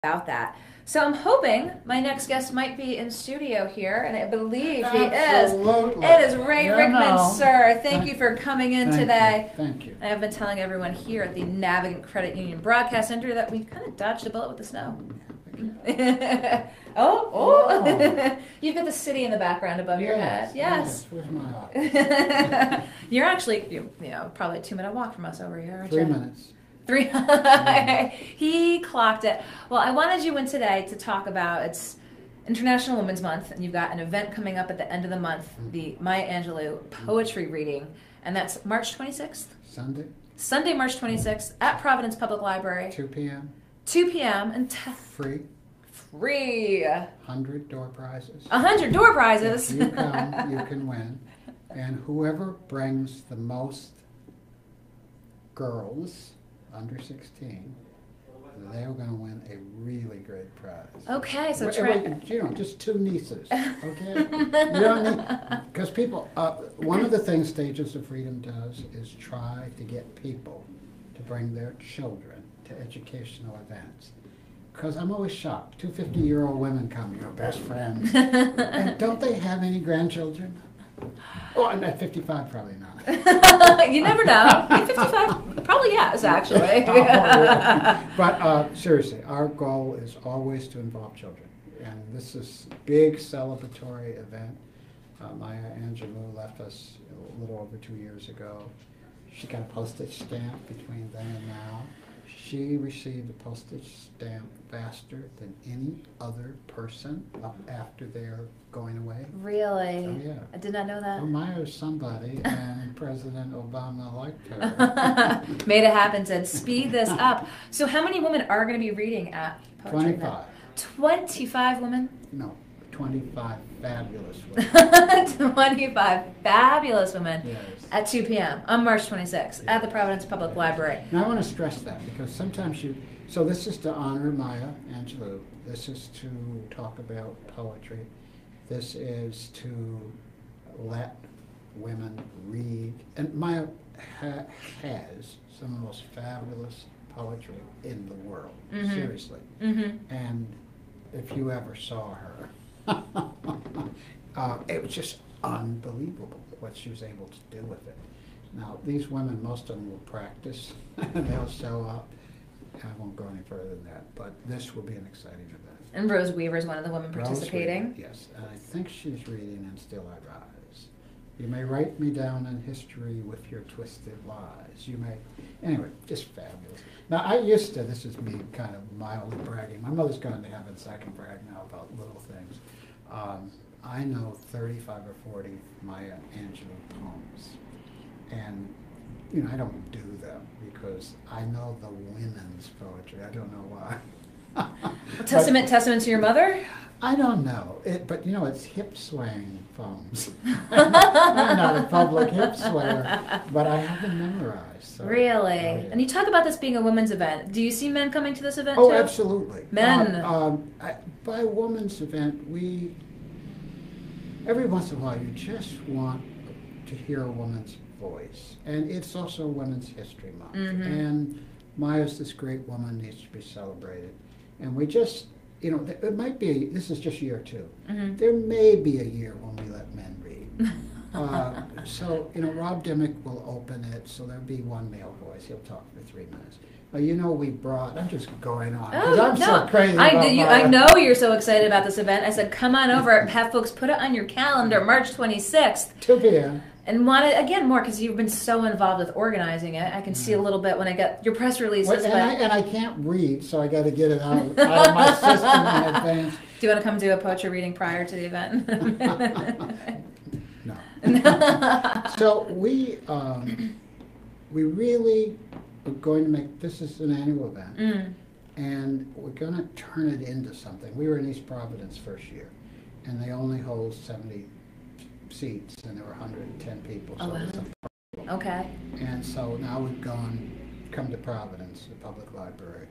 about that. So I'm hoping my next guest might be in studio here, and I believe he is. Absolutely. It is Ray Rickman, No. sir. Thank you for coming in today. Thank you. I have been telling everyone here at the Navigant Credit Union Broadcast Center that we've kind of dodged a bullet with the snow. oh. You've got the city in the background above your head. Yes. Where's my office? You're actually, probably a 2-minute walk from us over here, aren't 3 you? minutes. He clocked it. Well, I wanted you in today to talk about it's International Women's Month, and you've got an event coming up at the end of the month, the Maya Angelou poetry reading, and that's March 26th. Sunday, March 26th at Providence Public Library. 2 p.m. 2 p.m. and Free. 100 door prizes. 100 door prizes. If you come, you can win. And whoever brings the most girls under 16, they're going to win a really great prize. Okay, so just 2 nieces, okay? You don't need, because people, one of the things Stages of Freedom does is try to get people to bring their children to educational events. Because I'm always shocked. 2 50-year-old women come, your best friends. And don't they have any grandchildren? Oh, I'm at 55, probably not. You never know. 55, probably yes, actually. But seriously, our goal is always to involve children. And this is a big celebratory event. Maya Angelou left us a little over 2 years ago. She got a postage stamp between then and now. She received a postage stamp faster than any other person up after their going away. Really? Oh, yeah. I did not know that. Well, Maya's somebody, and President Obama liked her. Made it happen, said, speed this up. So how many women are going to be reading at Poetry 25. Event? 25 women? No, 25 fabulous women. 25 fabulous women. Yes. At 2 p.m. on March 26th at the Providence Public Library. Now I want to stress that because sometimes so this is to honor Maya Angelou. This is to talk about poetry. This is to let women read. And Maya has some of the most fabulous poetry in the world, seriously. And if you ever saw her, it was just unbelievable what she was able to do with it. Now, these women, most of them will practice, and they'll show up. I won't go any further than that, but this will be an exciting event. And Rose Weaver is one of the women participating. Weaver, yes, and I think she's reading And Still I Rise. You may write me down in history with your twisted lies. You may, anyway, just fabulous. Now, this is me kind of mildly bragging. My mother's going to heaven, so I can brag now about little things. I know 35 or 40 Maya Angelou poems. And, I don't do them because I know the women's poetry. I don't know why. Testament to your mother? I don't know. But, it's hip swaying poems. I'm not a public hip swayer, but I have them memorized. So, really? Yeah. And you talk about this being a women's event. Do you see men coming to this event too? Oh, absolutely. Men. By a women's event, every once in a while, you just want to hear a woman's voice. And it's also Women's History Month. And Maya's this great woman, needs to be celebrated. And we just, it might be, this is just year 2. There may be a year when we let men read. So, Rob Dimmick will open it, so there'll be one male voice. He'll talk for 3 minutes. I'm just going on, because I'm so crazy I know you're so excited about this event. I said, come on over, have folks put it on your calendar, March 26th. 2 p.m. And want it, again, more, because you've been so involved with organizing it. I can see a little bit when I get your press releases. And I can't read, so I got to get it out of my system in advance. Do you want to come do a poetry reading prior to the event? No. So we really are going to make, this is an annual event, and we're going to turn it into something. We were in East Providence first year, and they only hold 70 seats, and there were 110 people. So it was a problem. Okay. And so now we've come to Providence, the public library,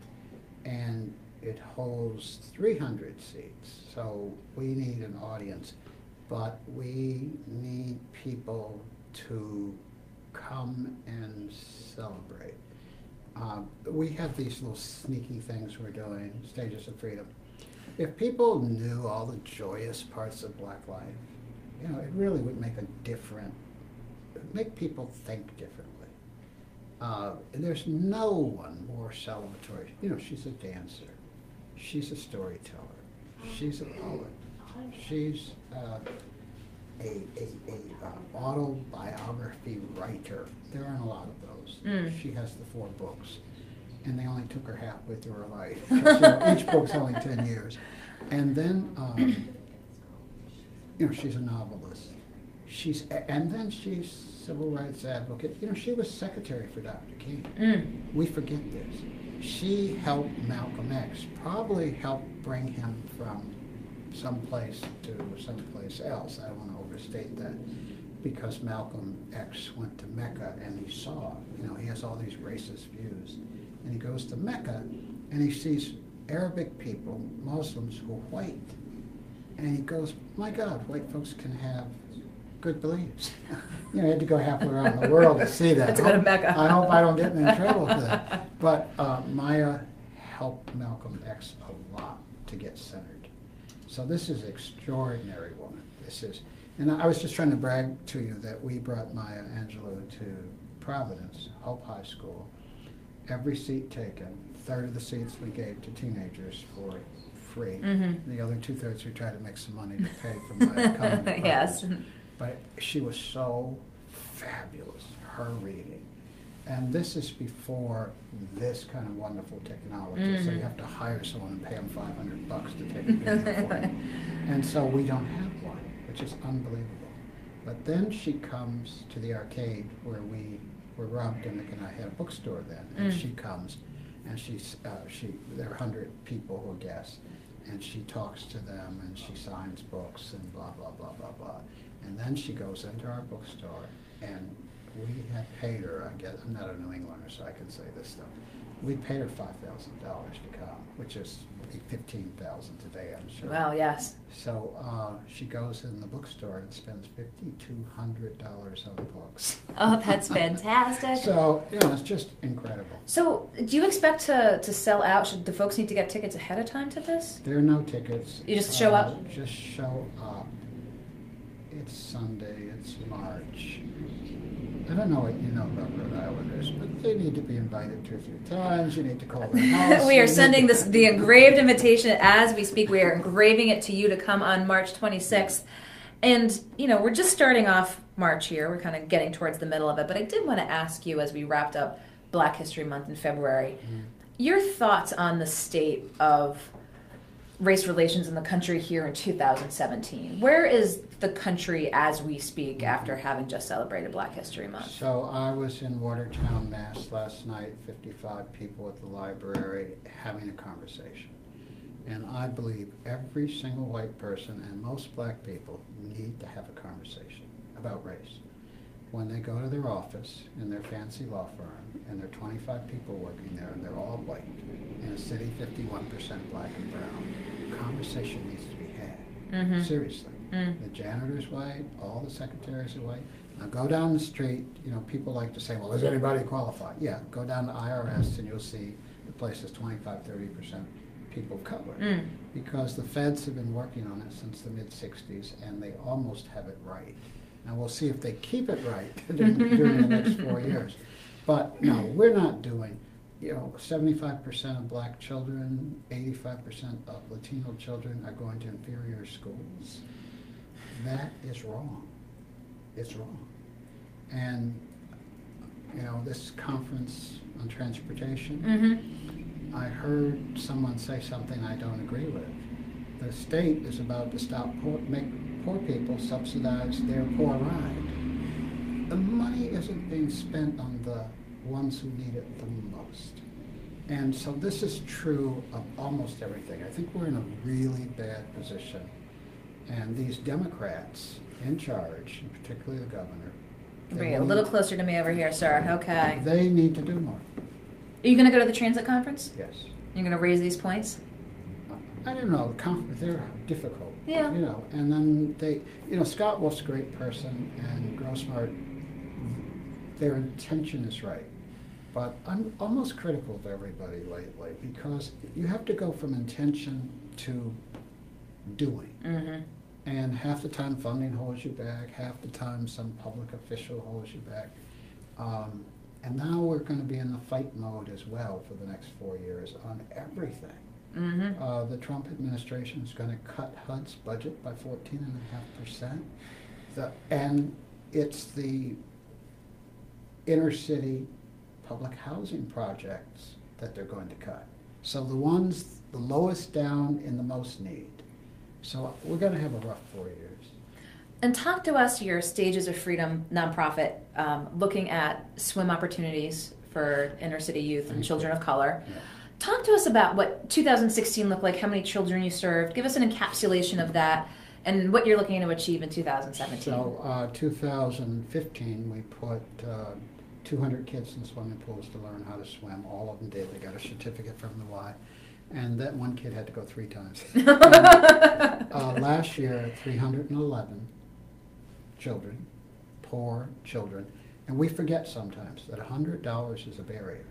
and it holds 300 seats. So we need an audience, but we need people to come and celebrate. we have these little sneaky things we're doing, Stages of Freedom. If people knew all the joyous parts of Black life, it really would make make people think differently. There's no one more celebratory. She's a dancer. She's a storyteller. She's a poet. She's a autobiography writer. There aren't a lot of those. She has the 4 books, and they only took her halfway through her life. Each book's only 10 years. And then, she's a novelist. And then she's civil rights advocate. She was secretary for Dr. King. We forget this. She helped Malcolm X, probably helped bring him from someplace to someplace else. I don't want to overstate that, because Malcolm X went to Mecca and he saw, he has all these racist views. And he goes to Mecca and he sees Arabic people, Muslims who are white. And he goes, my God, white folks can have good beliefs. He had to go halfway around the world to see that. To go to Mecca. I hope I don't get in trouble for that. But Maya helped Malcolm X a lot to get centered. So this is an extraordinary woman. And I was just trying to brag to you that we brought Maya Angelou to Providence, Hope High School. Every seat taken, 1/3 of the seats we gave to teenagers for free. The other 2/3 we tried to make some money to pay for Maya coming to Yes. But she was so fabulous, her reading. And this is before this kind of wonderful technology. So you have to hire someone and pay them $500 to take a video for you. And so we don't have one, which is unbelievable. But then she comes to the arcade where Rob Dimmick and I had a bookstore then. And she comes and there are 100 people who are guests. And she talks to them and she signs books and blah, blah, blah, blah, blah. And then she goes into our bookstore, and we had paid her, I guess, I'm not a New Englander, so I can say this stuff. We paid her $5,000 to come, which is $15,000 today, I'm sure. Well, yes. So she goes in the bookstore and spends $5,200 on books. Oh, that's fantastic. So, it's just incredible. So, do you expect to sell out? Do folks need to get tickets ahead of time to this? There are no tickets. You just show up? Just show up. It's Sunday, it's March. I don't know what you know about Rhode Islanders, but they need to be invited 2 or 3 times. You need to call their house. We are sending the engraved invitation as we speak. We are engraving it to you to come on March 26th. And, we're just starting off March here. We're kind of getting towards the middle of it. But I did want to ask you, as we wrapped up Black History Month in February, your thoughts on the state of race relations in the country here in 2017. Where is the country as we speak after having just celebrated Black History Month? So I was in Watertown, Mass. last night, 55 people at the library having a conversation. And I believe every single white person and most black people need to have a conversation about race. When they go to their office in their fancy law firm and there are 25 people working there and they're all white, in a city 51% black and brown, conversation needs to be had. Seriously. The janitor's white, all the secretaries are white. Now go down the street, people like to say, well, is anybody qualified? Yeah, go down to IRS and you'll see the place is 25-30% people of color. Because the feds have been working on it since the mid-60s and they almost have it right. Now we'll see if they keep it right during the next 4 years. But no, we're not doing, 75% of black children, 85% of Latino children are going to inferior schools. That is wrong. It's wrong. And, this conference on transportation, I heard someone say something I don't agree with. The state is about to make poor people subsidize their poor ride. The money isn't being spent on the ones who need it the most. And so this is true of almost everything. I think we're in a really bad position. And these Democrats in charge, and particularly the governor. Bring it a little closer to me over here, sir. Okay. They need to do more. Are you going to go to the transit conference? Yes. You're going to raise these points? I don't know. They're difficult. Yeah. And then they, Scott Wolf's a great person, and Grossmart, their intention is right. But I'm almost critical of everybody lately because you have to go from intention to doing. Mm-hmm. And half the time funding holds you back, half the time some public official holds you back. And now we're going to be in the fight mode as well for the next 4 years on everything. Mm-hmm. The Trump administration is going to cut HUD's budget by 14.5%. And it's the inner city public housing projects that they're going to cut. So the ones, the lowest down in the most need. So we're going to have a rough 4 years. And talk to us, your Stages of Freedom nonprofit, looking at swim opportunities for inner city youth and children of color. Yeah. Talk to us about what 2016 looked like, how many children you served. Give us an encapsulation of that and what you're looking to achieve in 2017. So 2015, we put 200 kids in swimming pools to learn how to swim. All of them did. They got a certificate from the Y. And that one kid had to go 3 times. Last year, 311 children, poor children. And we forget sometimes that $100 is a barrier.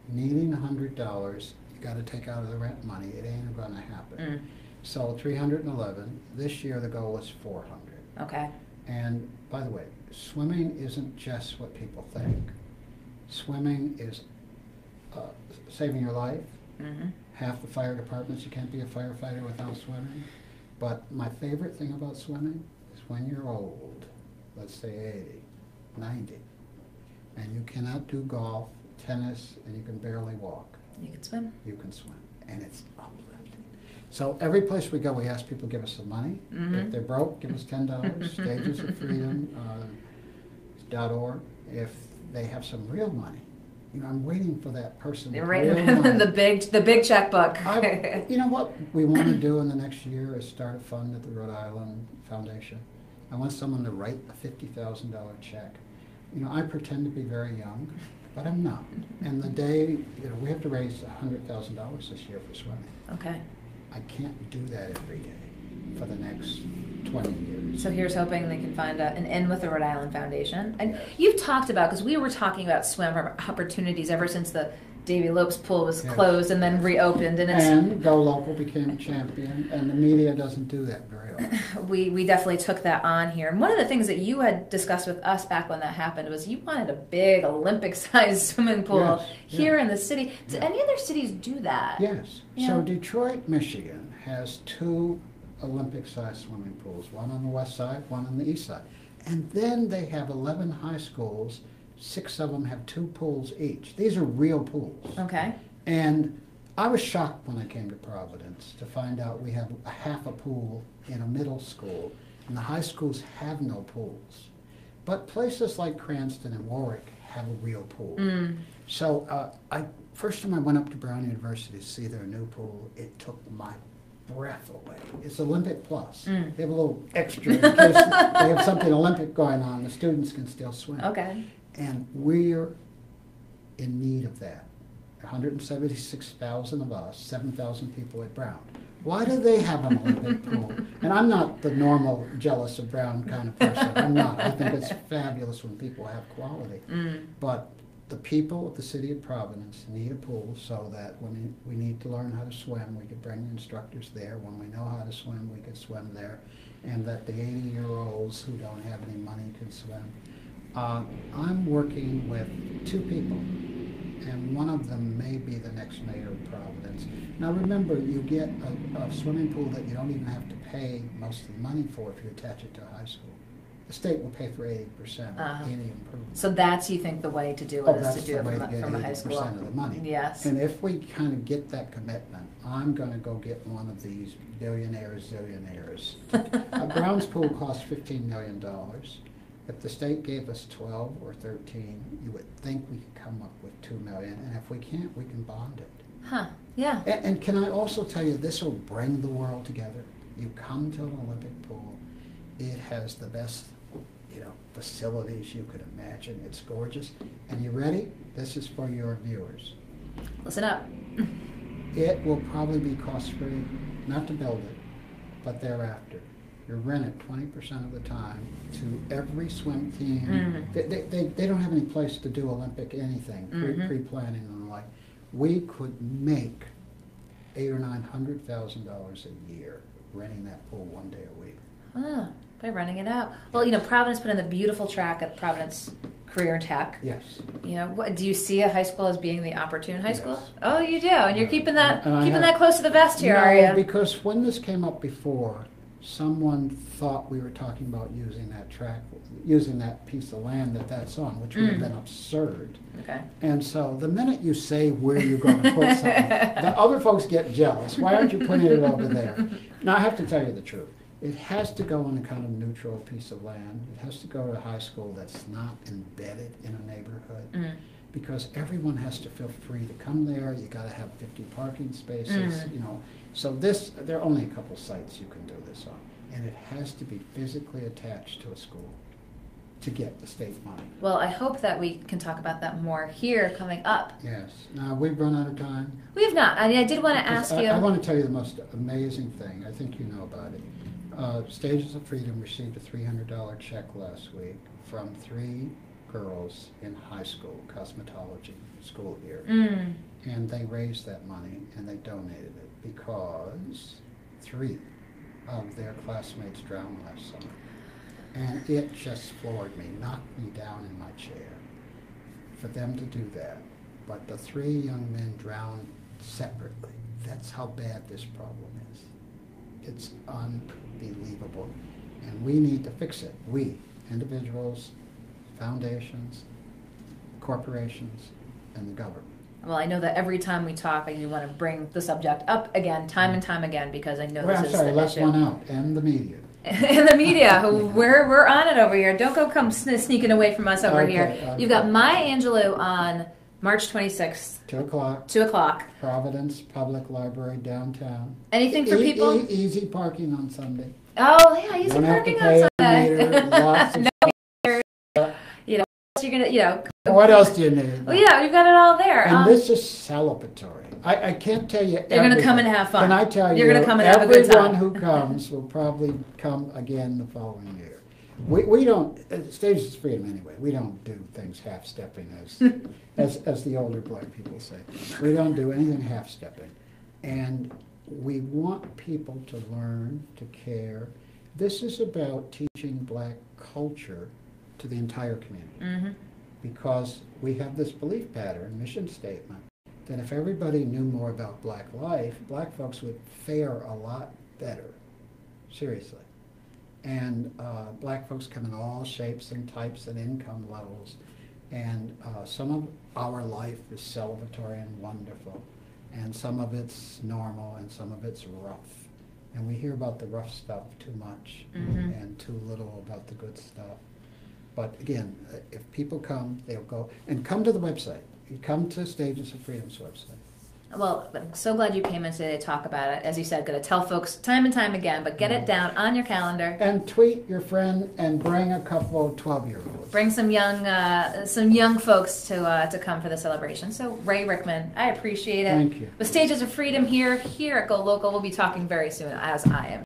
Needing $100, you got to take out of the rent money. It ain't going to happen. So 311. This year, the goal is 400. Okay. And by the way, swimming isn't just what people think. Swimming is saving your life. Half the fire departments, you can't be a firefighter without swimming. But my favorite thing about swimming is when you're old, let's say 80, 90, and you cannot do golf, tennis, and you can barely walk. You can swim. You can swim, and it's uplifting. So every place we go, we ask people to give us some money. If they're broke, give us $10, stagesoffreedom.org. If they have some real money, you know, I'm waiting for that person. Right, the big checkbook. You know what we want to do in the next year is start a fund at the Rhode Island Foundation. I want someone to write a $50,000 check. You know, I pretend to be very young, but I'm not. And the day, you know, we have to raise $100,000 this year for swimming. Okay. I can't do that every day for the next 20 years. So here's hoping they can find an in with the Rhode Island Foundation. And you've talked about, because we were talking about swim opportunities ever since the Davy Lopes pool was closed and then reopened. And Go Local became a champion, and the media doesn't do that very often. We definitely took that on here. And one of the things that you had discussed with us back when that happened was you wanted a big Olympic-sized swimming pool here in the city. Do any other cities do that? Yes. Yeah. So Detroit, Michigan has 2 Olympic-sized swimming pools, one on the west side, one on the east side. And then they have 11 high schools. 6 of them have 2 pools each. These are real pools. Okay. And I was shocked when I came to Providence to find out we have a half a pool in a middle school, and the high schools have no pools. But places like Cranston and Warwick have a real pool. So first time I went up to Brown University to see their new pool, it took my breath away. It's Olympic Plus. They have a little extra in case they have something Olympic going on. The students can still swim. Okay. And we're in need of that. 176,000 of us, 7,000 people at Brown. Why do they have an Olympic pool? And I'm not the normal jealous of Brown kind of person. I'm not. I think it's fabulous when people have quality. But the people of the city of Providence need a pool so that when we need to learn how to swim, we could bring instructors there. When we know how to swim, we could swim there. And that the 80-year-olds who don't have any money can swim. I'm working with 2 people, and one of them may be the next mayor of Providence. Now remember, you get a swimming pool that you don't even have to pay most of the money for if you attach it to a high school. The state will pay for 80% of any improvement. So that's, you think, the way to do it is to do it from a high school. That's the way to get 80% of the money. Yes. And if we kind of get that commitment, I'm going to go get one of these zillionaires. Brown's pool costs $15 million. If the state gave us 12 or 13, you would think we could come up with $2 million, and if we can't, we can bond it. Huh? Yeah. And can I also tell you, this will bring the world together. You come to an Olympic pool, it has the best, facilities you could imagine. It's gorgeous. And you ready? This is for your viewers. Listen up. It will probably be cost-free, not to build it, but thereafter. You rent it 20% of the time to every swim team. They don't have any place to do Olympic anything, pre-planning and the like. We could make $800,000 or $900,000 a year renting that pool 1 day a week. Oh, by renting it out. Well, you know, Providence put in the beautiful track at Providence Career Tech. Yes. You know, what, do you see a high school as being the opportune high school? Yes. Oh, you do, and you're keeping that that close to the vest here, are No, you? because when this came up before, someone thought we were talking about using that track, using that piece of land that's on, which would have been absurd. Okay. And so the minute you say where you're going to put something, the other folks get jealous. Why aren't you putting it over there? Now, I have to tell you the truth. It has to go on a kind of neutral piece of land. It has to go to a high school that's not embedded in a neighborhood. Because everyone has to feel free to come there. You got to have 50 parking spaces, you know. So there are only a couple sites you can do this on. And it has to be physically attached to a school to get the state money. Well, I hope that we can talk about that more here coming up. Yes. Now, we've run out of time. We have not. I did want to ask you. I want to tell you the most amazing thing. I think you know about it. Stages of Freedom received a $300 check last week from 3 girls in high school, cosmetology school here. And they raised that money and they donated it because 3 of their classmates drowned last summer. And it just floored me, knocked me down in my chair for them to do that. But the 3 young men drowned separately. That's how bad this problem is. It's unbelievable. And we need to fix it. We, individuals, foundations, corporations, and the government. Well, I know that every time we talk, you want to bring the subject up again, time and time again, because I know this is the left issue. one out, and the media. And the media, we're on it over here. Don't come sneaking away from us over here. Okay. You've got Maya Angelou on March 26th. 2 o'clock. 2 o'clock. Providence Public Library downtown. Anything for people? Easy parking on Sunday. Oh, yeah, easy Don't parking have to on pay Sunday. a meter, lots of You know, you're going to, you know. What else do you need? Well, yeah, you've got it all there. And this is celebratory. I can't tell you You're going to come and have fun. Can I tell you, you're going to come and have a good time. everyone who comes will probably come again the following year. We don't, Stages of Freedom anyway, we don't do things half-stepping as the older black people say. We don't do anything half-stepping. And we want people to learn, to care. This is about teaching black culture to the entire community. Because we have this belief pattern, mission statement, that if everybody knew more about black life, black folks would fare a lot better, seriously. And black folks come in all shapes and types and income levels. And some of our life is celebratory and wonderful. And some of it's normal and some of it's rough. And we hear about the rough stuff too much and too little about the good stuff. But again, if people come, they'll go. And come to the website. You come to Stages of Freedom's website. Well, I'm so glad you came in today to talk about it. As you said, going to tell folks time and time again, but get it down on your calendar. And tweet your friend and bring a couple of 12-year-olds. Bring some young folks to come for the celebration. So, Ray Rickman, I appreciate it. Thank you. The Stages of Freedom here at Go Local. We'll be talking very soon, as I am.